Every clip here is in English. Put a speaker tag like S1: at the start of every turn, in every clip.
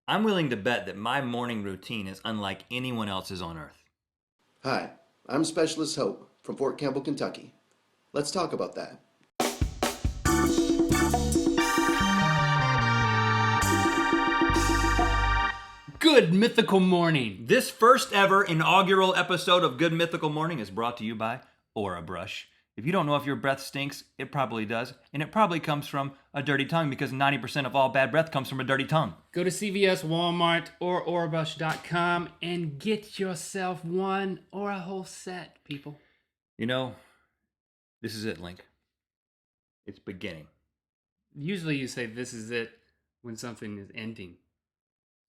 S1: I'm willing to bet that my morning routine is unlike anyone else's on Earth.
S2: Hi, I'm Specialist Hope from Fort Campbell, Kentucky. Let's talk about that.
S3: Good Mythical Morning.
S1: This first ever inaugural episode of Good Mythical Morning is brought to you by Aura Brush. If you don't know if your breath stinks, it probably does. And it probably comes from a dirty tongue because 90% of all bad breath comes from a dirty tongue.
S3: Go to CVS, Walmart, or aurabrush.com and get yourself one or a whole set, people.
S1: You know, this is it, Link. It's beginning.
S3: Usually you say this is it when something is ending.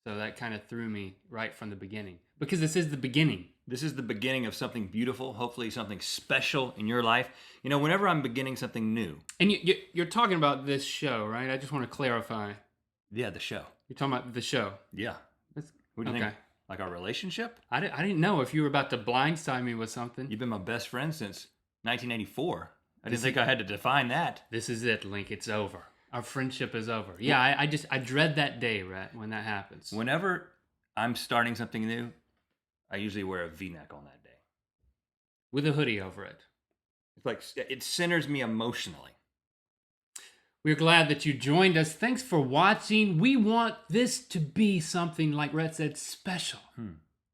S3: So that kind of threw me right from the beginning. Because this is the beginning.
S1: This is the beginning of something beautiful, hopefully something special in your life. You know, whenever I'm beginning something new.
S3: And you're talking about this show, right? I just want to clarify.
S1: Yeah, the show.
S3: You're talking about the show.
S1: Yeah. What do you think? Like our relationship?
S3: I didn't know if you were about to blindside me with something.
S1: You've been my best friend since 1984. I didn't think I had to define that.
S3: This is it, Link. It's over. Our friendship is over. Yeah, I dread that day, Rhett, when that happens.
S1: Whenever I'm starting something new, I usually wear a V-neck on that day.
S3: With a hoodie over it.
S1: It's like, it centers me emotionally.
S3: We're glad that you joined us. Thanks for watching. We want this to be something, like Rhett said, special.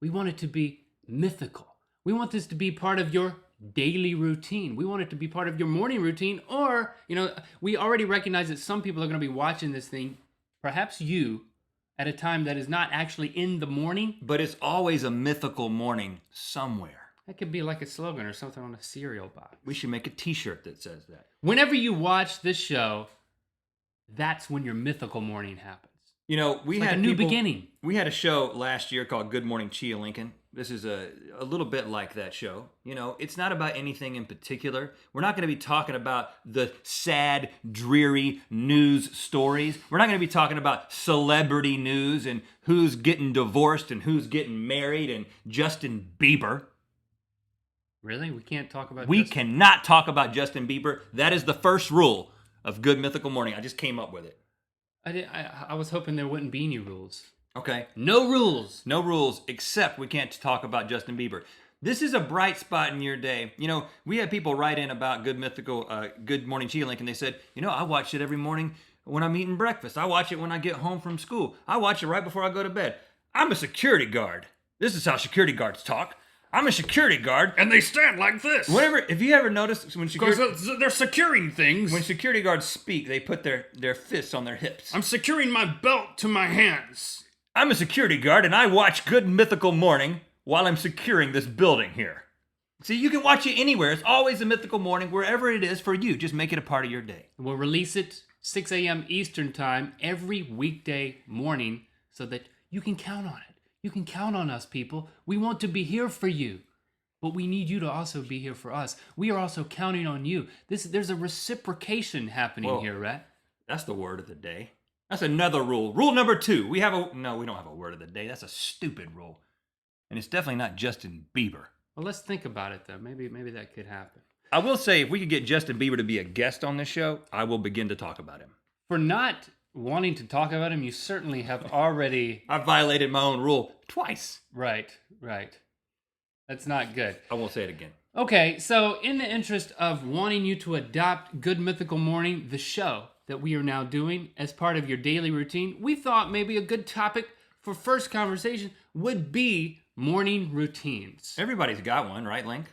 S3: We want it to be mythical. We want this to be part of your daily routine. We want it to be part of your morning routine. Or, we already recognize that some people are going to be watching this thing, perhaps you, at a time that is not actually in the morning.
S1: But it's always a mythical morning somewhere.
S3: That could be like a slogan or something on a cereal box.
S1: We should make a t-shirt that says that.
S3: Whenever you watch this show, that's when your mythical morning happens.
S1: You know, we
S3: it's
S1: had
S3: like a new beginning.
S1: We had a show last year called Good Morning Chia Lincoln. This is a little bit like that show. You know, it's not about anything in particular. We're not going to be talking about the sad, dreary news stories. We're not going to be talking about celebrity news and who's getting divorced and who's getting married and Justin Bieber.
S3: Really? We can't talk about
S1: We cannot talk about Justin Bieber. That is the first rule of Good Mythical Morning. I just came up with it.
S3: I was hoping there wouldn't be any rules.
S1: Okay.
S3: No rules.
S1: No rules, except we can't talk about Justin Bieber. This is a bright spot in your day. You know, we had people write in about Good Morning Chia Link, and they said, I watch it every morning when I'm eating breakfast. I watch it when I get home from school. I watch it right before I go to bed. I'm a security guard. This is how security guards talk. I'm a security guard.
S3: And they stand like this.
S1: If you ever noticed when
S3: they're securing things.
S1: When security guards speak, they put their fists on their hips.
S3: I'm securing my belt to my hands.
S1: I'm a security guard, and I watch Good Mythical Morning while I'm securing this building here. See, you can watch it anywhere. It's always a Mythical Morning, wherever it is for you. Just make it a part of your day.
S3: We'll release it 6 a.m. Eastern Time every weekday morning so that you can count on it. You can count on us, people. We want to be here for you, but we need you to also be here for us. We are also counting on you. There's a reciprocation happening here, Rhett.
S1: That's the word of the day. That's another rule. Rule number 2. We don't have a word of the day. That's a stupid rule. And it's definitely not Justin Bieber.
S3: Well, let's think about it, though. Maybe that could happen.
S1: I will say, if we could get Justin Bieber to be a guest on this show, I will begin to talk about him.
S3: For not wanting to talk about him, you certainly have already...
S1: I've violated my own rule twice.
S3: Right. That's not good.
S1: I won't say it again.
S3: Okay, so in the interest of wanting you to adopt Good Mythical Morning, the show that we are now doing as part of your daily routine, we thought maybe a good topic for first conversation would be morning routines.
S1: Everybody's got one, right, Link?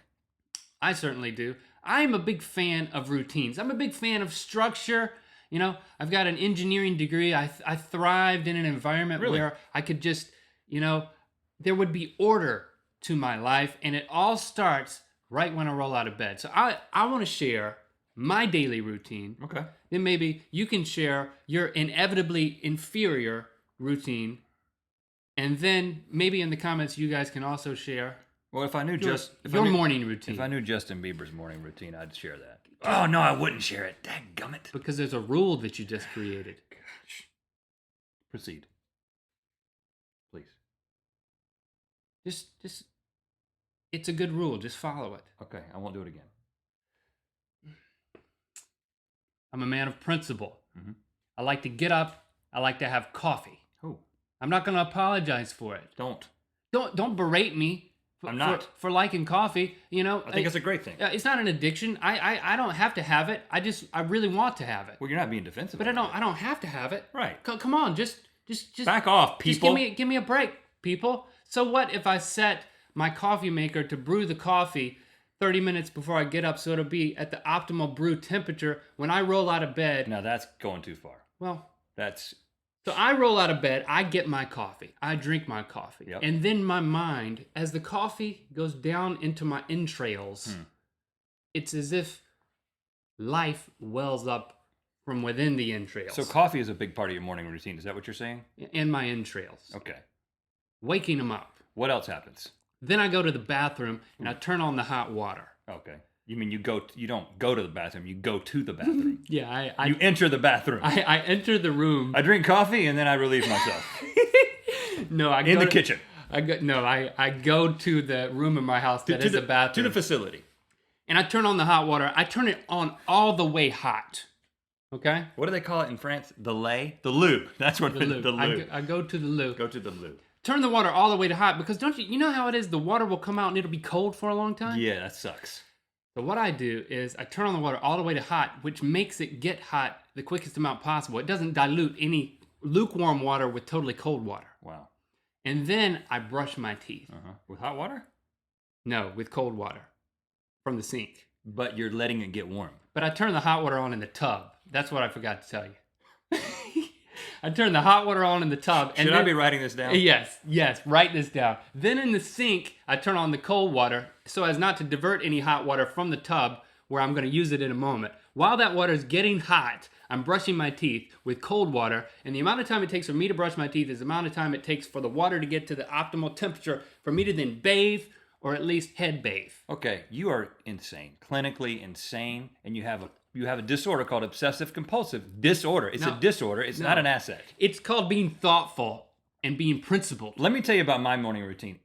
S3: I certainly do. I'm a big fan of routines. I'm a big fan of structure. I've got an engineering degree. I thrived in an environment where I could just, there would be order to my life, and it all starts right when I roll out of bed. So I want to share my daily routine.
S1: Okay.
S3: Then maybe you can share your inevitably inferior routine. And then maybe in the comments you guys can also share
S1: Well, if I knew
S3: morning routine.
S1: If I knew Justin Bieber's morning routine, I'd share that. Oh no, I wouldn't share it. Dadgummit.
S3: Because there's a rule that you just created.
S1: Gosh. Proceed. Please.
S3: Just it's a good rule. Just follow it.
S1: Okay, I won't do it again.
S3: I'm a man of principle.
S1: Mm-hmm.
S3: I like to get up. I like to have coffee.
S1: Oh.
S3: I'm not going to apologize for it. Don't berate me.
S1: I'm not.
S3: For liking coffee. You know,
S1: I think it's a great thing.
S3: It's not an addiction. I don't have to have it. I really want to have it.
S1: Well, you're not being defensive.
S3: But I don't have to have it.
S1: Right.
S3: Come on, just
S1: back off, people.
S3: Just give me a break, people. So what if I set my coffee maker to brew the coffee 30 minutes before I get up, so it'll be at the optimal brew temperature when I roll out of bed?
S1: Now that's going too far.
S3: Well,
S1: so
S3: I roll out of bed, I get my coffee, I drink my coffee,
S1: yep.
S3: And then my mind, as the coffee goes down into my entrails, it's as if life wells up from within the entrails.
S1: So coffee is a big part of your morning routine. Is that what you're saying?
S3: In my entrails.
S1: Okay.
S3: Waking them up.
S1: What else happens?
S3: Then I go to the bathroom and I turn on the hot water.
S1: Okay. You mean you don't go to the bathroom, you go to the bathroom.
S3: Yeah,
S1: you enter the bathroom.
S3: I enter the room.
S1: I drink coffee and then I relieve myself.
S3: No, I
S1: in the kitchen.
S3: I go to the room in my house that is a bathroom.
S1: To the facility.
S3: And I turn on the hot water. I turn it on all the way hot. Okay?
S1: What do they call it in France? The lait? The loo. That's what
S3: the loo.
S1: The loo.
S3: I go to the loo.
S1: Go to the loo.
S3: Turn the water all the way to hot because don't you know how it is? The water will come out and it'll be cold for a long time?
S1: Yeah, that sucks.
S3: So what I do is I turn on the water all the way to hot, which makes it get hot the quickest amount possible. It doesn't dilute any lukewarm water with totally cold water.
S1: Wow.
S3: And then I brush my teeth.
S1: With hot water?
S3: No, with cold water from the sink.
S1: But you're letting it get warm.
S3: But I turn the hot water on in the tub. That's what I forgot to tell you. I turn the hot water on in the tub.
S1: Should I be writing this down?
S3: Yes, write this down. Then in the sink, I turn on the cold water so as not to divert any hot water from the tub where I'm going to use it in a moment. While that water is getting hot, I'm brushing my teeth with cold water, and the amount of time it takes for me to brush my teeth is the amount of time it takes for the water to get to the optimal temperature for me to then bathe or at least head bathe.
S1: Okay, you are insane, clinically insane, and you have a disorder called obsessive compulsive disorder. It's a disorder. It's not an asset.
S3: It's called being thoughtful and being principled.
S1: Let me tell you about my morning routine.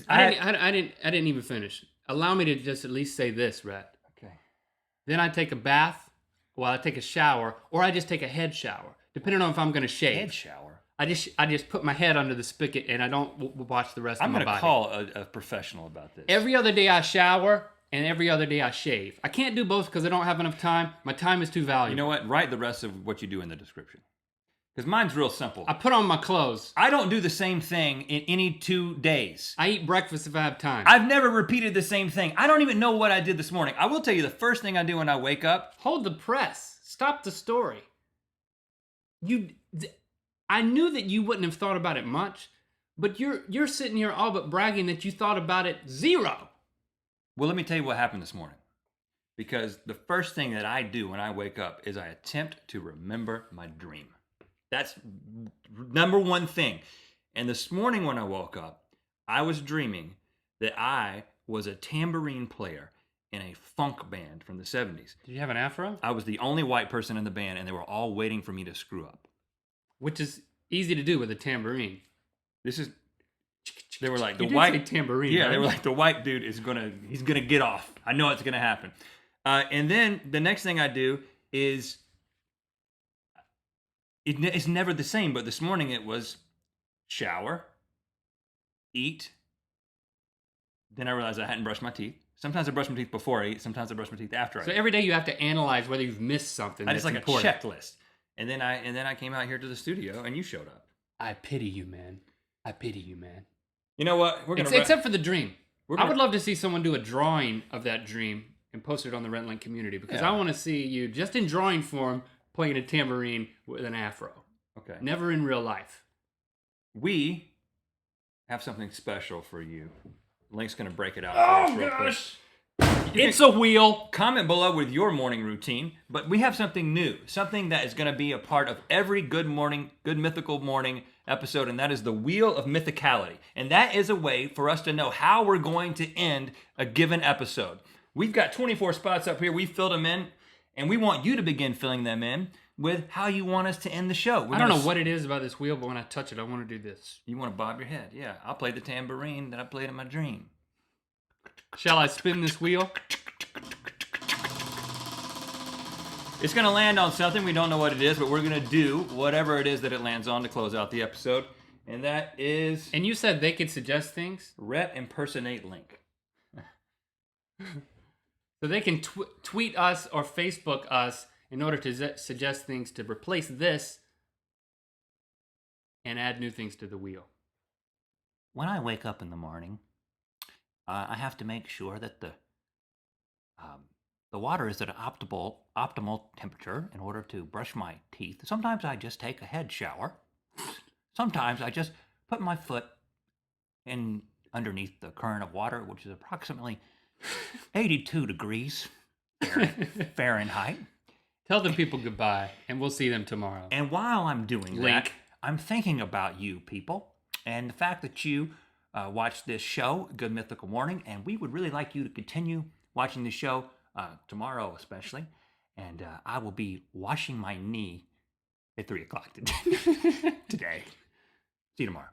S3: I didn't even finish. Allow me to just at least say this, Rhett.
S1: Okay.
S3: Then I take a bath, or I take a shower, or I just take a head shower, depending on if I'm going to shave.
S1: Head shower?
S3: I just put my head under the spigot and I don't wash the rest of my body.
S1: I'm going to call a professional about this.
S3: Every other day I shower and every other day I shave. I can't do both because I don't have enough time. My time is too valuable.
S1: You know what? Write the rest of what you do in the description. Because mine's real simple.
S3: I put on my clothes.
S1: I don't do the same thing in any 2 days.
S3: I eat breakfast if I have time.
S1: I've never repeated the same thing. I don't even know what I did this morning. I will tell you the first thing I do when I wake up.
S3: Hold the press. Stop the story. I knew that you wouldn't have thought about it much, but you're sitting here all but bragging that you thought about it zero.
S1: Well, let me tell you what happened this morning. Because the first thing that I do when I wake up is I attempt to remember my dream. That's number one thing. And this morning when I woke up, I was dreaming that I was a tambourine player in a funk band from the 70s.
S3: Did you have an afro?
S1: I was the only white person in the band, and they were all waiting for me to screw up.
S3: Which is easy to do with a tambourine.
S1: They were like,
S3: the white tambourine.
S1: Yeah,
S3: right?
S1: they were like, the white dude he's gonna get off. I know it's gonna happen. And then the next thing I do is, it's never the same, but this morning it was shower, eat. Then I realized I hadn't brushed my teeth. Sometimes I brush my teeth before I eat. Sometimes I brush my teeth after I eat.
S3: So every day you have to analyze whether you've missed something.
S1: It's like
S3: important.
S1: a checklist. And then I came out here to the studio, and you showed up.
S3: I pity you, man. I pity you, man.
S1: You know what?
S3: Except for the dream. I would love to see someone do a drawing of that dream and post it on the Rhett and Link community because I want to see you just in drawing form playing a tambourine with an afro.
S1: Okay.
S3: Never in real life.
S1: We have something special for you. Link's going to break it out for us real quick.
S3: It's a wheel.
S1: Comment below with your morning routine, but we have something new, something that is going to be a part of every Good Mythical Morning episode, and that is the Wheel of Mythicality. And that is a way for us to know how we're going to end a given episode. We've got 24 spots up here. We filled them in, and we want you to begin filling them in with how you want us to end the show.
S3: I don't know what it is about this wheel, but when I touch it, I want to do this.
S1: You want to bob your head. Yeah, I'll play the tambourine that I played in my dream.
S3: Shall I spin this wheel?
S1: It's going to land on something. We don't know what it is, but we're going to do whatever it is that it lands on to close out the episode. And that is
S3: And you said they could suggest things?
S1: Rhett impersonate Link.
S3: So they can tweet us or Facebook us in order to suggest things to replace this and add new things to the wheel.
S1: When I wake up in the morning, I have to make sure that the water is at an optimal temperature in order to brush my teeth. Sometimes I just take a head shower. Sometimes I just put my foot in underneath the current of water, which is approximately 82 degrees Fahrenheit.
S3: Tell the people goodbye, and we'll see them tomorrow.
S1: And while I'm doing
S3: Link.
S1: that, I'm thinking about you people and the fact that you watch this show, Good Mythical Morning, and we would really like you to continue watching the show tomorrow especially. And I will be washing my knee at 3 o'clock today. See you tomorrow.